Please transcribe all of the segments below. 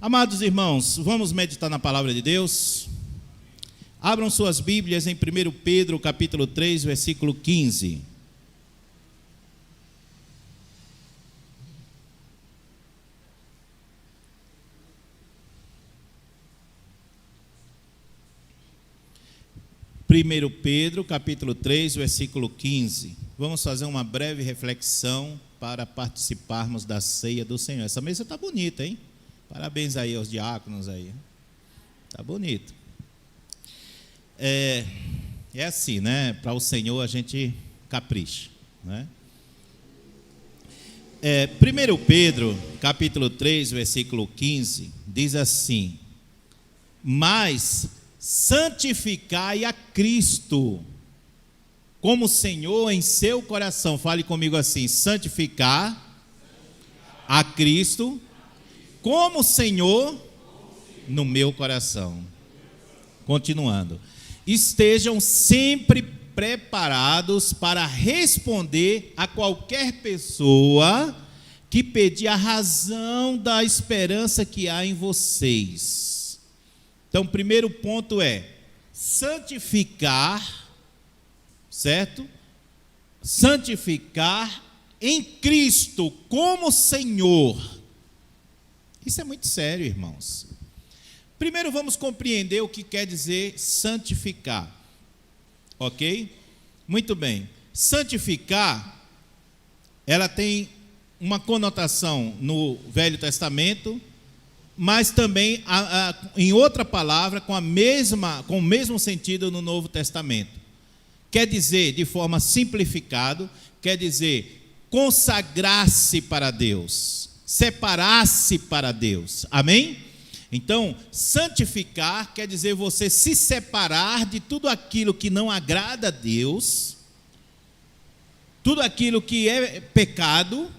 Amados irmãos, vamos meditar na palavra de Deus? Abram suas Bíblias em 1 Pedro, capítulo 3, versículo 15. Primeiro Pedro, capítulo 3, versículo 15. Vamos fazer uma breve reflexão para participarmos da ceia do Senhor. Essa mesa está bonita, hein? Parabéns aí aos diáconos aí. Está bonito. É assim, né? Para o Senhor a gente capricha, né? 1 Pedro, capítulo 3, versículo 15, diz assim: mas santificai a Cristo como Senhor em seu coração. Fale comigo assim: santificar a Cristo como Senhor no meu coração. Continuando: estejam sempre preparados para responder a qualquer pessoa que pedir a razão da esperança que há em vocês. Então, o primeiro ponto é santificar, certo? Santificar em Cristo como Senhor. Isso é muito sério, irmãos. Primeiro vamos compreender o que quer dizer santificar. Ok? Muito bem. Santificar, ela tem uma conotação no Velho Testamento, mas também em outra palavra com o mesmo sentido no Novo Testamento. Quer dizer, de forma simplificada, quer dizer consagrar-se para Deus, separar-se para Deus. Amém? Então, santificar quer dizer você se separar de tudo aquilo que não agrada a Deus, tudo aquilo que é pecado,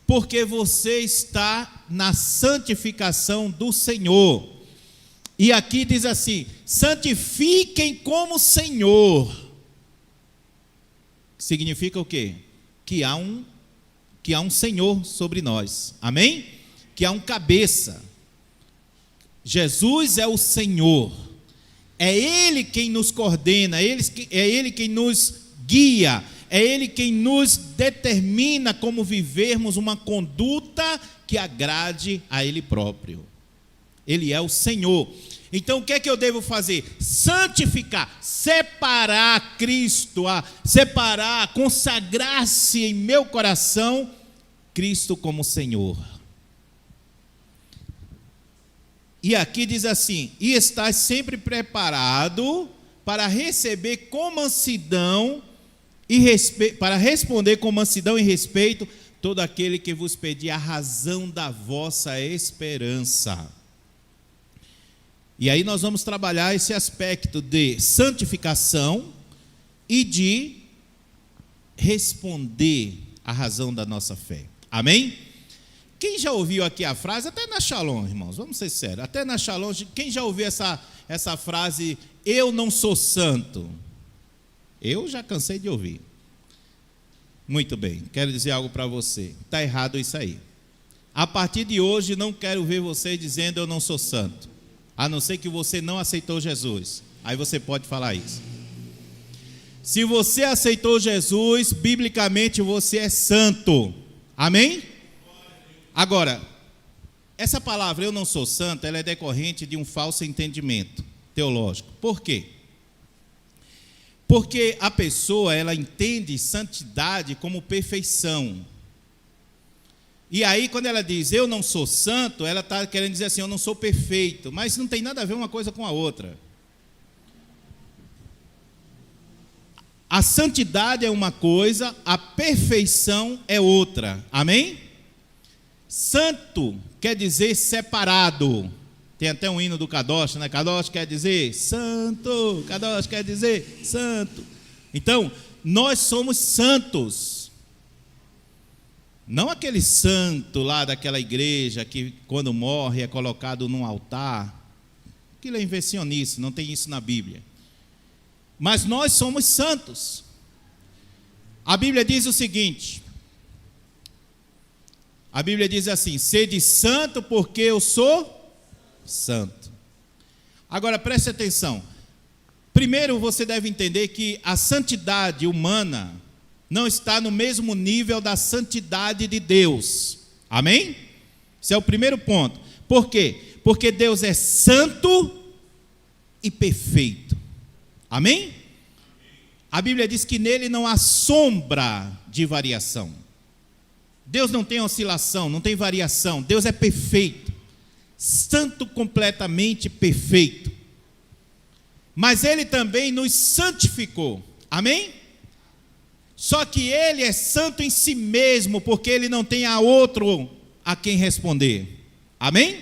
porque você está na santificação do Senhor. E aqui diz assim: santifiquem como Senhor. Significa o quê? Que há um Senhor sobre nós. Amém? Que há um cabeça. Jesus é o Senhor. É Ele quem nos coordena, é Ele quem nos guia, é Ele quem nos determina como vivermos uma conduta que agrade a Ele próprio. Ele é o Senhor. Então o que é que eu devo fazer? Santificar, separar Cristo, separar, consagrar-se em meu coração, Cristo como Senhor. E aqui diz assim: e estar sempre preparado para receber com mansidão e respeito, para responder com mansidão e respeito todo aquele que vos pedir a razão da vossa esperança. E aí nós vamos trabalhar esse aspecto de santificação e de responder a razão da nossa fé. Amém? Quem já ouviu aqui a frase, até na Shalom, irmãos, vamos ser sérios, até na Shalom, quem já ouviu essa frase, eu não sou santo? Eu já cansei de ouvir. Muito bem, quero dizer algo para você, está errado isso aí. A partir de hoje não quero ver você dizendo eu não sou santo, a não ser que você não aceitou Jesus, aí você pode falar isso. Se você aceitou Jesus, biblicamente você é santo, amém? Agora, essa palavra eu não sou santo, ela é decorrente de um falso entendimento teológico. Por quê? Porque a pessoa, ela entende santidade como perfeição. E aí, quando ela diz, eu não sou santo, ela está querendo dizer assim, eu não sou perfeito. Mas não tem nada a ver uma coisa com a outra. A santidade é uma coisa, a perfeição é outra. Amém? Santo quer dizer separado. Tem até um hino do Kadosh, né? Kadosh quer dizer santo, Kadosh quer dizer santo. Então, nós somos santos. Não aquele santo lá daquela igreja que quando morre é colocado num altar. Aquilo é invencionice, não tem isso na Bíblia. Mas nós somos santos. A Bíblia diz o seguinte: A Bíblia diz assim: sede santo porque eu sou santo. Agora preste atenção. Primeiro você deve entender que a santidade humana não está no mesmo nível da santidade de Deus. Amém? Esse é o primeiro ponto. Por quê? Porque Deus é santo e perfeito. Amém? A Bíblia diz que nele não há sombra de variação. Deus não tem oscilação, não tem variação. Deus é perfeito, santo, completamente perfeito. Mas ele também nos santificou. Amém? Só que ele é santo em si mesmo, porque ele não tem a outro a quem responder. Amém?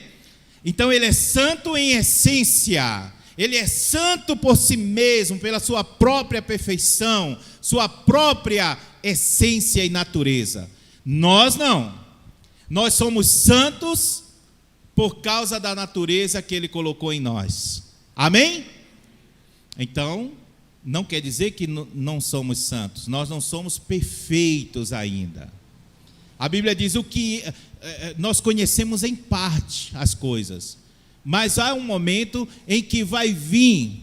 Então ele é santo em essência. Ele é santo por si mesmo, pela sua própria perfeição, sua própria essência e natureza. Nós não. Nós somos santos por causa da natureza que ele colocou em nós. Amém? Então, não quer dizer que não somos santos. Nós não somos perfeitos ainda. A Bíblia diz o que nós conhecemos em parte as coisas. Mas há um momento em que vai vir,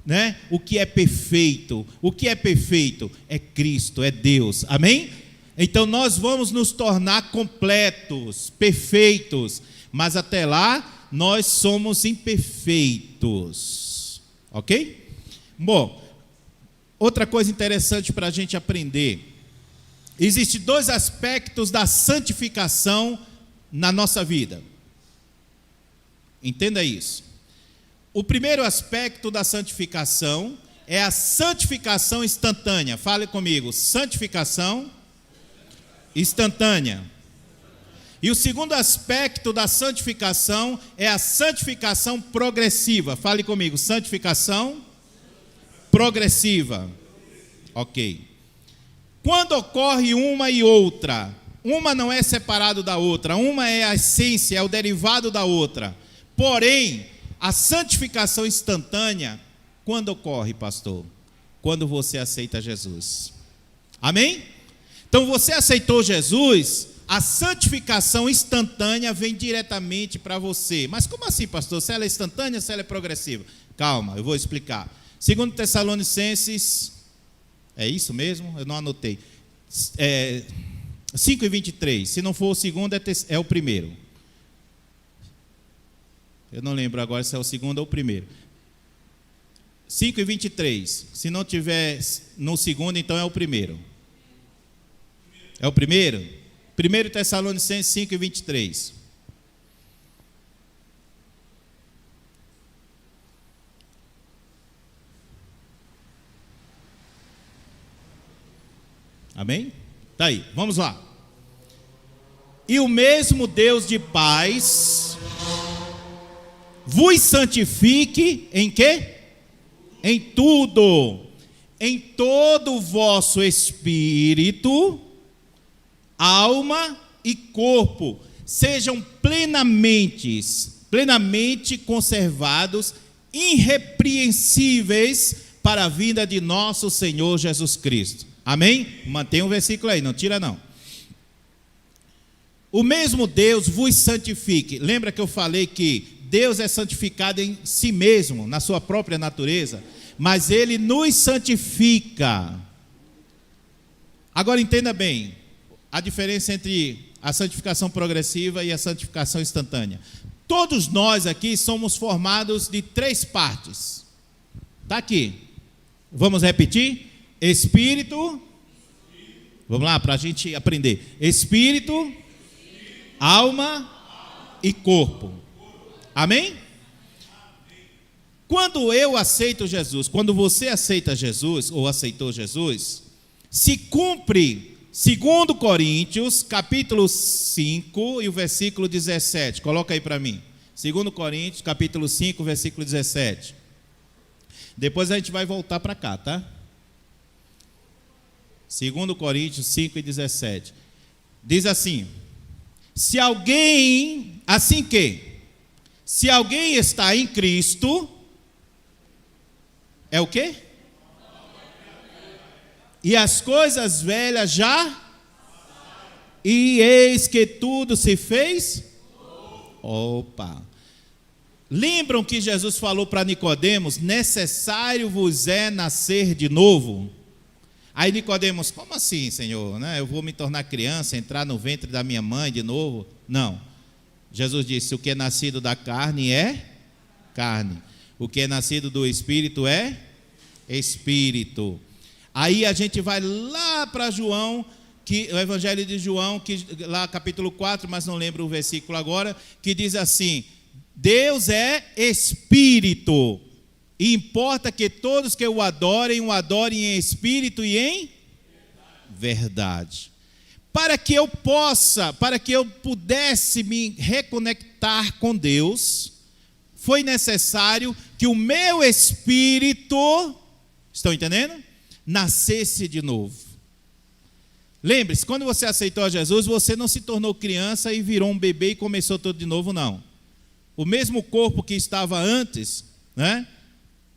né, o que é perfeito. O que é perfeito? É Cristo, é Deus. Amém? Então nós vamos nos tornar completos, perfeitos. Mas até lá, nós somos imperfeitos. Ok? Bom, outra coisa interessante para a gente aprender. Existem dois aspectos da santificação na nossa vida. Entenda isso. O primeiro aspecto da santificação é a santificação instantânea. Fale comigo, santificação instantânea. E o segundo aspecto da santificação é a santificação progressiva. Fale comigo, santificação progressiva. Ok. Quando ocorre uma e outra, uma não é separado da outra, uma é a essência, é o derivado da outra. Porém, a santificação instantânea, quando ocorre, pastor? Quando você aceita Jesus. Amém? Então você aceitou Jesus, a santificação instantânea vem diretamente para você. Mas como assim, pastor? Se ela é instantânea, se ela é progressiva? Calma, eu vou explicar. 2 Tessalonicenses, é isso mesmo? Eu não anotei. 5:23. Se não for o segundo, é o primeiro. Eu não lembro agora se é o segundo ou o primeiro. 5:23. Se não tiver no segundo, então é o primeiro. É o primeiro? 1 Tessalonicenses 5:23. Amém? Tá aí, vamos lá. E o mesmo Deus de paz vos santifique em quê? Em tudo, em todo o vosso espírito, alma e corpo, sejam plenamente conservados, irrepreensíveis para a vinda de nosso Senhor Jesus Cristo. Amém? Mantenha o versículo aí, não tira não. O mesmo Deus vos santifique. Lembra que eu falei que Deus é santificado em si mesmo, na sua própria natureza, mas Ele nos santifica. Agora entenda bem a diferença entre a santificação progressiva e a santificação instantânea. Todos nós aqui somos formados de 3 partes. Está aqui. Vamos repetir? Espírito. Vamos lá para a gente aprender. Espírito, alma e corpo. Amém? Quando eu aceito Jesus, quando você aceita Jesus, ou aceitou Jesus, se cumpre 2 Coríntios, capítulo 5 e o versículo 17. Coloca aí para mim. 2 Coríntios, capítulo 5, versículo 17. Depois a gente vai voltar para cá, tá? 2 Coríntios 5 e 17. Diz assim: se alguém está em Cristo, é o quê? E as coisas velhas já e eis que tudo se fez. Opa! Lembram que Jesus falou para Nicodemos: necessário vos é nascer de novo? Aí Nicodemos: como assim, Senhor? Eu vou me tornar criança, entrar no ventre da minha mãe de novo? Não. Jesus disse: o que é nascido da carne é carne, o que é nascido do Espírito é Espírito. Aí a gente vai lá para João, o Evangelho de João, lá capítulo 4, mas não lembro o versículo agora, que diz assim: Deus é Espírito, e importa que todos que o adorem em espírito e em verdade. Para que eu pudesse me reconectar com Deus, foi necessário que o meu espírito, estão entendendo? Nascesse de novo. Lembre-se, quando você aceitou a Jesus, você não se tornou criança e virou um bebê e começou tudo de novo, não. O mesmo corpo que estava antes, né?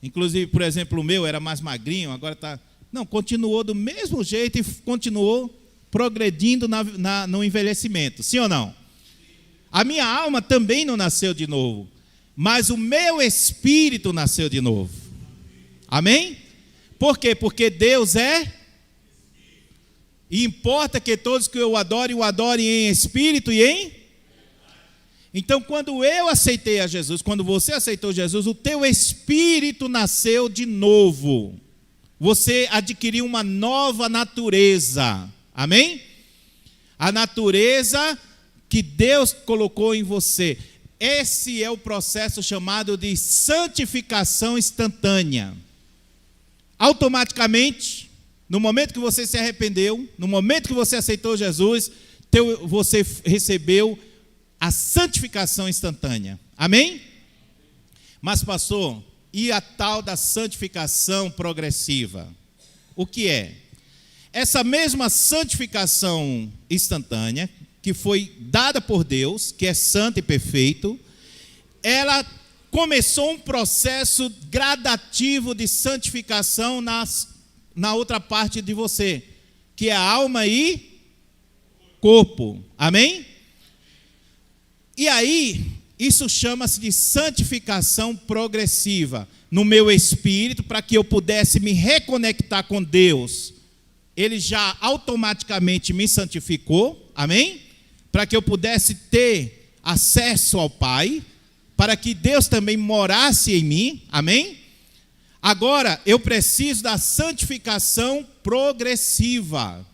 Inclusive, por exemplo, o meu era mais magrinho, agora está... Não, continuou do mesmo jeito e continuou progredindo no envelhecimento, sim ou não? A minha alma também não nasceu de novo, mas o meu espírito nasceu de novo. Amém? Por quê? Porque Deus é... E importa que todos que o adorem em espírito e em... Então, quando eu aceitei a Jesus, quando você aceitou Jesus, o teu espírito nasceu de novo. Você adquiriu uma nova natureza. Amém? A natureza que Deus colocou em você. Esse é o processo chamado de santificação instantânea. Automaticamente, no momento que você se arrependeu, no momento que você aceitou Jesus, você recebeu a santificação instantânea. Amém? Mas, pastor, e a tal da santificação progressiva? O que é? Essa mesma santificação instantânea, que foi dada por Deus, que é santo e perfeito, ela começou um processo gradativo de santificação na outra parte de você, que é a alma e corpo. Amém? E aí, isso chama-se de santificação progressiva. No meu espírito, para que eu pudesse me reconectar com Deus, Ele já automaticamente me santificou, amém? Para que eu pudesse ter acesso ao Pai, para que Deus também morasse em mim, amém? Agora, eu preciso da santificação progressiva.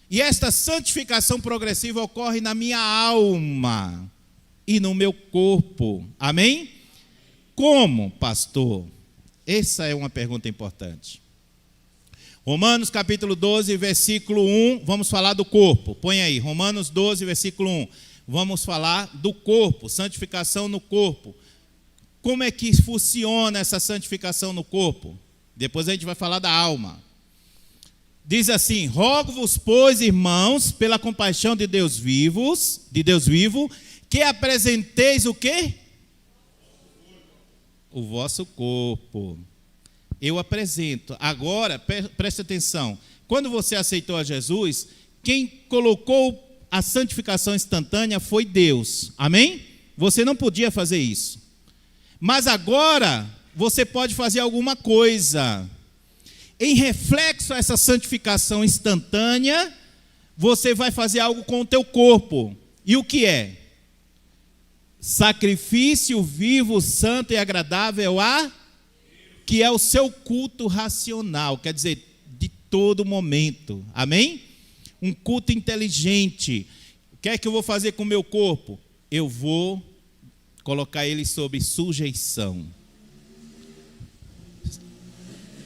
E esta santificação progressiva ocorre na minha alma e no meu corpo, amém? Como, pastor? Essa é uma pergunta importante. Romanos capítulo 12, versículo 1, vamos falar do corpo. Põe aí, Romanos 12, versículo 1. Vamos falar do corpo, santificação no corpo. Como é que funciona essa santificação no corpo? Depois a gente vai falar da alma. Diz assim: rogo-vos, pois, irmãos, pela compaixão de Deus vivo, que apresenteis o quê? O vosso corpo. Eu apresento. Agora, preste atenção. Quando você aceitou a Jesus, quem colocou a santificação instantânea foi Deus. Amém? Você não podia fazer isso. Mas agora, você pode fazer alguma coisa. Em reflexo a essa santificação instantânea, você vai fazer algo com o teu corpo. E o que é? Sacrifício vivo, santo e agradável que é o seu culto racional, quer dizer, de todo momento, amém? Um culto inteligente. O que é que eu vou fazer com o meu corpo? Eu vou colocar ele sob sujeição.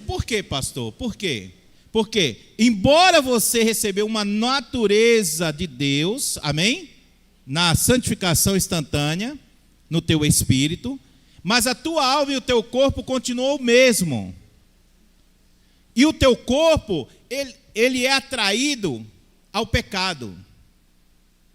Por quê, pastor? Por quê? Porque, embora você recebeu uma natureza de Deus, amém? Na santificação instantânea, no teu espírito, mas a tua alma e o teu corpo continuam o mesmo. E o teu corpo, ele é atraído ao pecado.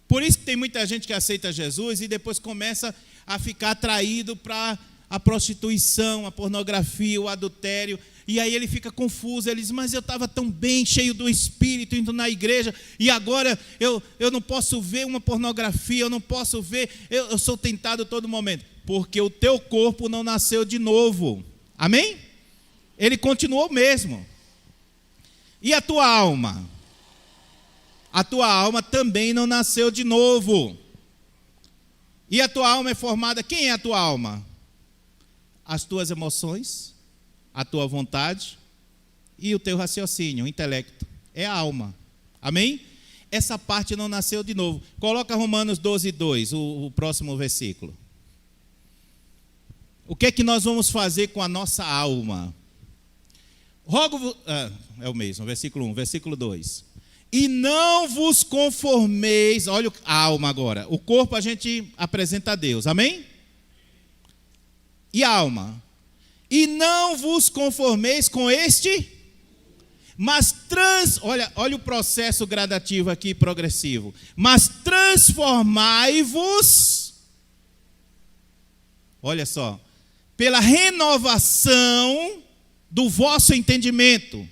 Por isso que tem muita gente que aceita Jesus e depois começa a ficar atraído para a prostituição, a pornografia, o adultério. E aí ele fica confuso, ele diz, mas eu estava tão bem, cheio do Espírito, indo na igreja, e agora eu não posso ver uma pornografia, eu não posso ver, eu sou tentado todo momento. Porque o teu corpo não nasceu de novo. Amém? Ele continuou o mesmo. E a tua alma? A tua alma também não nasceu de novo. E a tua alma é formada, quem é a tua alma? As tuas emoções, a tua vontade e o teu raciocínio, o intelecto. É a alma. Amém? Essa parte não nasceu de novo. Coloca Romanos 12:2, o próximo versículo. O que é que nós vamos fazer com a nossa alma? É o mesmo, versículo 1, versículo 2. E não vos conformeis, olha a alma agora. O corpo a gente apresenta a Deus, amém? E a alma? E não vos conformeis com este, mas olha o processo gradativo aqui, progressivo. Mas transformai-vos, olha só, pela renovação do vosso entendimento,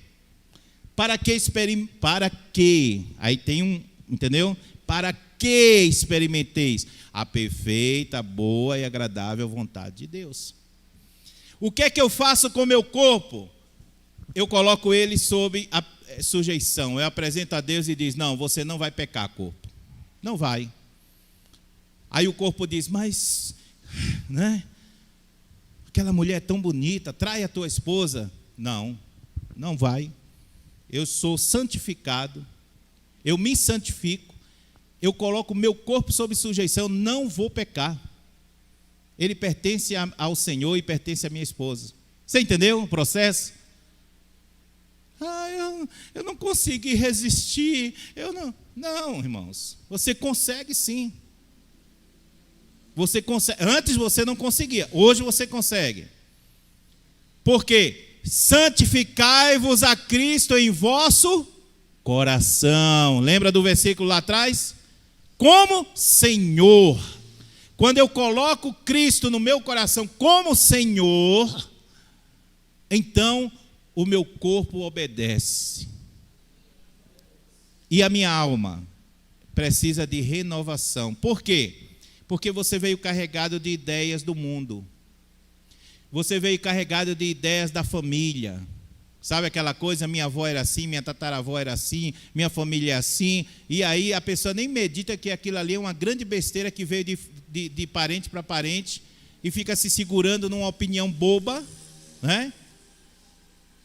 para que, aí tem entendeu? Para que experimenteis a perfeita, boa e agradável vontade de Deus. O que é que eu faço com o meu corpo? Eu coloco ele sob a sujeição, eu apresento a Deus e diz, não, você não vai pecar, corpo, não vai. Aí o corpo diz, mas, né? Aquela mulher é tão bonita, trai a tua esposa. Não, não vai. Eu sou santificado, eu me santifico, eu coloco o meu corpo sob sujeição, não vou pecar. Ele pertence ao Senhor e pertence à minha esposa. Você entendeu o processo? Eu não consegui resistir. Não, irmãos, você consegue sim. Você consegue. Antes você não conseguia, hoje você consegue. Por quê? Santificai-vos a Cristo em vosso coração. Lembra do versículo lá atrás? Como Senhor. Quando eu coloco Cristo no meu coração como Senhor, então o meu corpo obedece. E a minha alma precisa de renovação. Por quê? Porque você veio carregado de ideias do mundo. Você veio carregado de ideias da família. Sabe aquela coisa, minha avó era assim, minha tataravó era assim, minha família é assim. E aí a pessoa nem medita que aquilo ali é uma grande besteira que veio de parente para parente e fica se segurando numa opinião boba, né?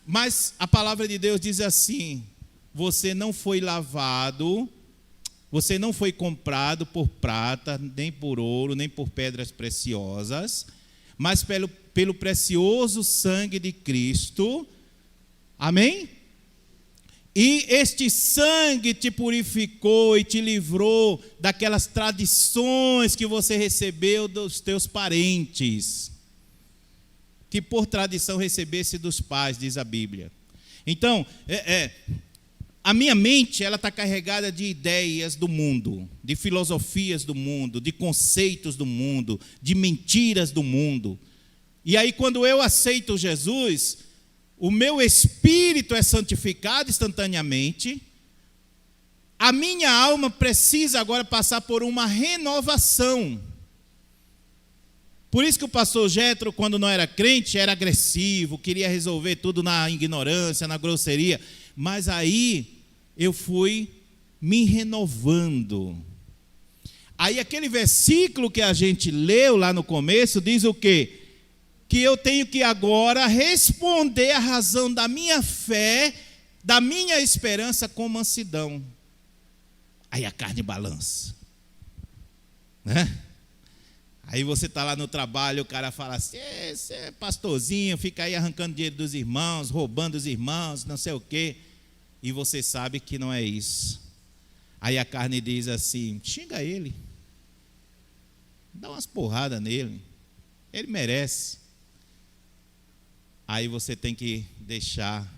Mas a palavra de Deus diz assim, você não foi lavado, você não foi comprado por prata, nem por ouro, nem por pedras preciosas, mas pelo precioso sangue de Cristo. Amém? E este sangue te purificou e te livrou daquelas tradições que você recebeu dos teus parentes, que por tradição recebesse dos pais, diz a Bíblia. Então, a minha mente, ela está carregada de ideias do mundo, de filosofias do mundo, de conceitos do mundo, de mentiras do mundo. E aí quando eu aceito Jesus, o meu espírito é santificado instantaneamente, a minha alma precisa agora passar por uma renovação. Por isso que o pastor Jetro, quando não era crente, era agressivo, queria resolver tudo na ignorância, na grosseria. Mas aí eu fui me renovando. Aí aquele versículo que a gente leu lá no começo diz o quê? Que eu tenho que agora responder a razão da minha fé, da minha esperança com mansidão. Aí a carne balança, né? Aí você está lá no trabalho, o cara fala assim, você é pastorzinho, fica aí arrancando dinheiro dos irmãos, roubando os irmãos, não sei o quê. E você sabe que não é isso. Aí a carne diz assim, xinga ele, dá umas porradas nele, ele merece. Aí você tem que deixar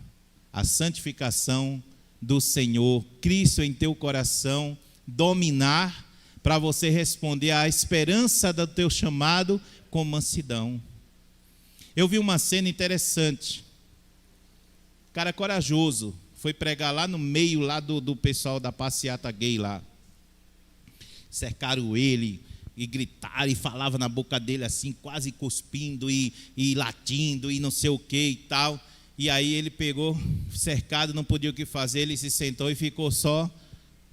a santificação do Senhor, Cristo em teu coração, dominar, para você responder à esperança do teu chamado com mansidão. Eu vi uma cena interessante. Cara corajoso, foi pregar lá no meio lá do pessoal da passeata gay lá. Cercaram ele e gritaram e falavam na boca dele assim, quase cuspindo e latindo e não sei o que e tal. E aí ele pegou, cercado, não podia o que fazer, ele se sentou e ficou só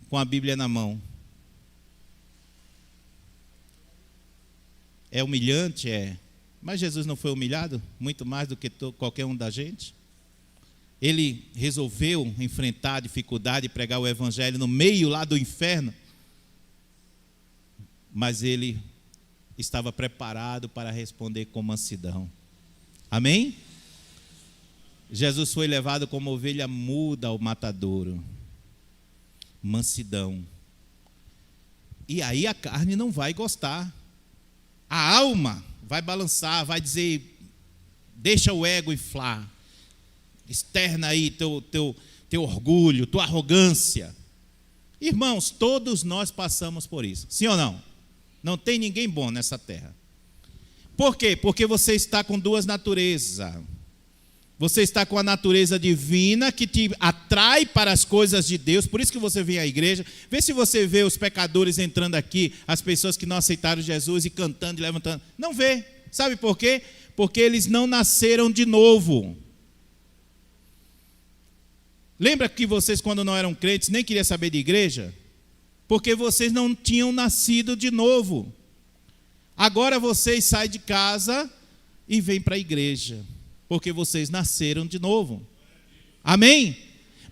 com a Bíblia na mão. É humilhante? É. Mas Jesus não foi humilhado? Muito mais do que qualquer um da gente? Ele resolveu enfrentar a dificuldade e pregar o evangelho no meio lá do inferno. Mas ele estava preparado para responder com mansidão. Amém? Jesus foi levado como ovelha muda ao matadouro. Mansidão. E aí a carne não vai gostar. A alma vai balançar, vai dizer, deixa o ego inflar. Externa aí teu orgulho, tua arrogância. Irmãos, todos nós passamos por isso. Sim ou não? Não tem ninguém bom nessa terra. Por quê? Porque você está com duas naturezas. Você está com a natureza divina que te atrai para as coisas de Deus. Por isso que você vem à igreja. Vê se você vê os pecadores entrando aqui, as pessoas que não aceitaram Jesus e cantando e levantando. Não vê. Sabe por quê? Porque eles não nasceram de novo. Lembra que vocês, quando não eram crentes, nem queriam saber de igreja? Porque vocês não tinham nascido de novo. Agora vocês saem de casa e vêm para a igreja. Porque vocês nasceram de novo. Amém?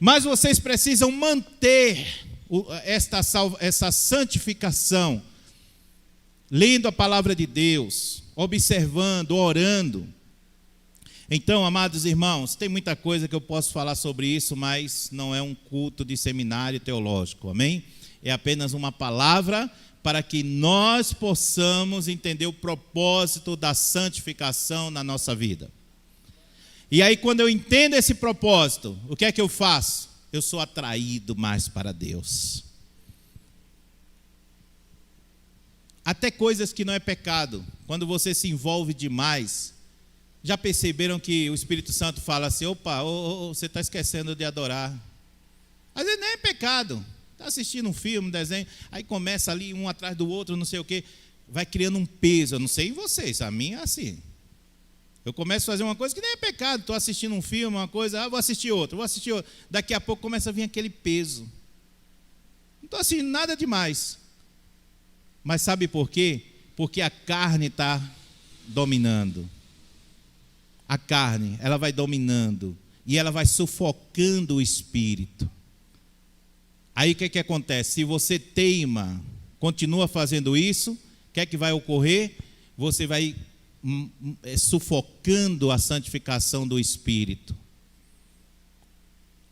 Mas vocês precisam manter essa santificação. Lendo a palavra de Deus. Observando, orando. Então, amados irmãos, tem muita coisa que eu posso falar sobre isso, mas não é um culto de seminário teológico, amém? É apenas uma palavra para que nós possamos entender o propósito da santificação na nossa vida. E aí, quando eu entendo esse propósito, o que é que eu faço? Eu sou atraído mais para Deus. Até coisas que não é pecado, quando você se envolve demais. Já perceberam que o Espírito Santo fala assim, opa, você está esquecendo de adorar. Às vezes nem é pecado. Está assistindo um filme, um desenho, aí começa ali um atrás do outro, não sei o quê. Vai criando um peso, eu não sei em vocês, a minha é assim. Eu começo a fazer uma coisa que nem é pecado. Estou assistindo um filme, uma coisa, vou assistir outro. Daqui a pouco começa a vir aquele peso. Não estou assistindo nada demais. Mas sabe por quê? Porque a carne está dominando. A carne, ela vai dominando e ela vai sufocando o espírito. Aí o que acontece? Se você teima, continua fazendo isso, o que é que vai ocorrer? Você vai sufocando a santificação do espírito.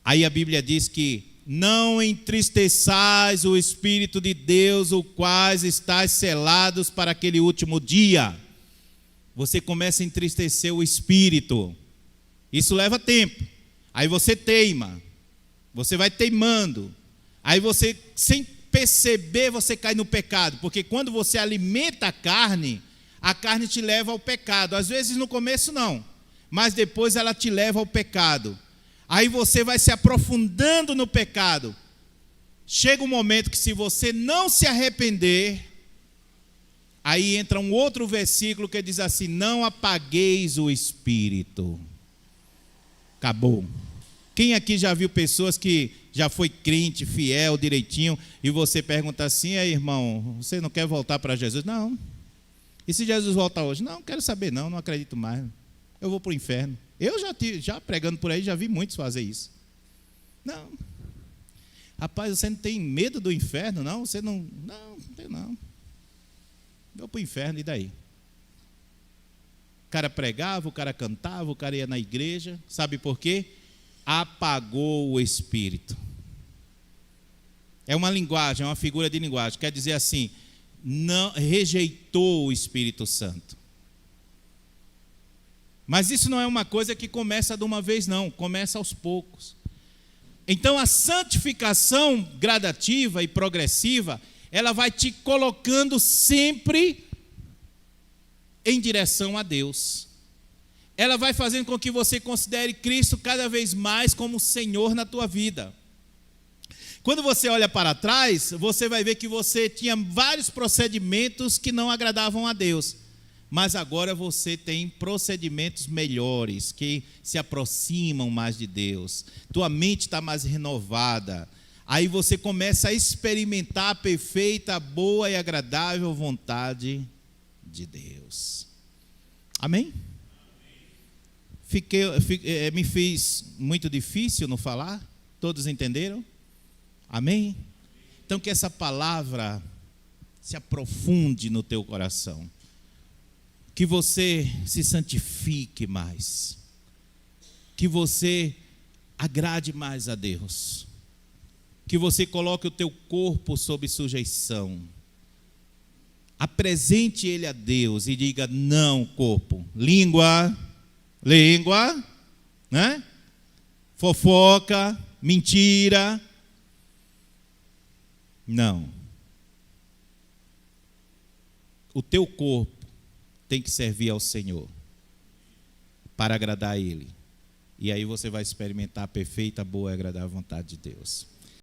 Aí a Bíblia diz que não entristeçais o Espírito de Deus, o quais estáis selados para aquele último dia. Você começa a entristecer o espírito. Isso leva tempo. Aí você teima. Você vai teimando. Aí você, sem perceber, você cai no pecado. Porque quando você alimenta a carne te leva ao pecado. Às vezes no começo não. Mas depois ela te leva ao pecado. Aí você vai se aprofundando no pecado. Chega um momento que se você não se arrepender, aí entra um outro versículo que diz assim, não apagueis o espírito. Acabou. Quem aqui já viu pessoas que já foi crente, fiel, direitinho, e você pergunta assim, irmão, você não quer voltar para Jesus? Não. E se Jesus voltar hoje? Não quero saber não acredito mais. Eu vou para o inferno. Eu já pregando por aí, já vi muitos fazer isso. Não. Rapaz, você não tem medo do inferno, não? Você não tenho não. Vou para o inferno, e daí? O cara pregava, o cara cantava, o cara ia na igreja. Sabe por quê? Apagou o espírito. É uma linguagem, é uma figura de linguagem. Quer dizer assim, não rejeitou o Espírito Santo. Mas isso não é uma coisa que começa de uma vez, não. Começa aos poucos. Então a santificação gradativa e progressiva, ela vai te colocando sempre em direção a Deus. ela vai fazendo com que você considere Cristo cada vez mais como Senhor na tua vida. Quando você olha para trás, você vai ver que você tinha vários procedimentos que não agradavam a Deus. Mas agora você tem procedimentos melhores, que se aproximam mais de Deus. Tua mente está mais renovada. Aí você começa a experimentar a perfeita, boa e agradável vontade de Deus. Amém? Me fiz muito difícil não falar? Todos entenderam? Amém? Então que essa palavra se aprofunde no teu coração. Que você se santifique mais. Que você agrade mais a Deus. Que você coloque o teu corpo sob sujeição. Apresente ele a Deus e diga: não, corpo. Língua, né? Fofoca, mentira. Não. O teu corpo tem que servir ao Senhor para agradar a Ele. E aí você vai experimentar a perfeita, boa e agradável vontade de Deus.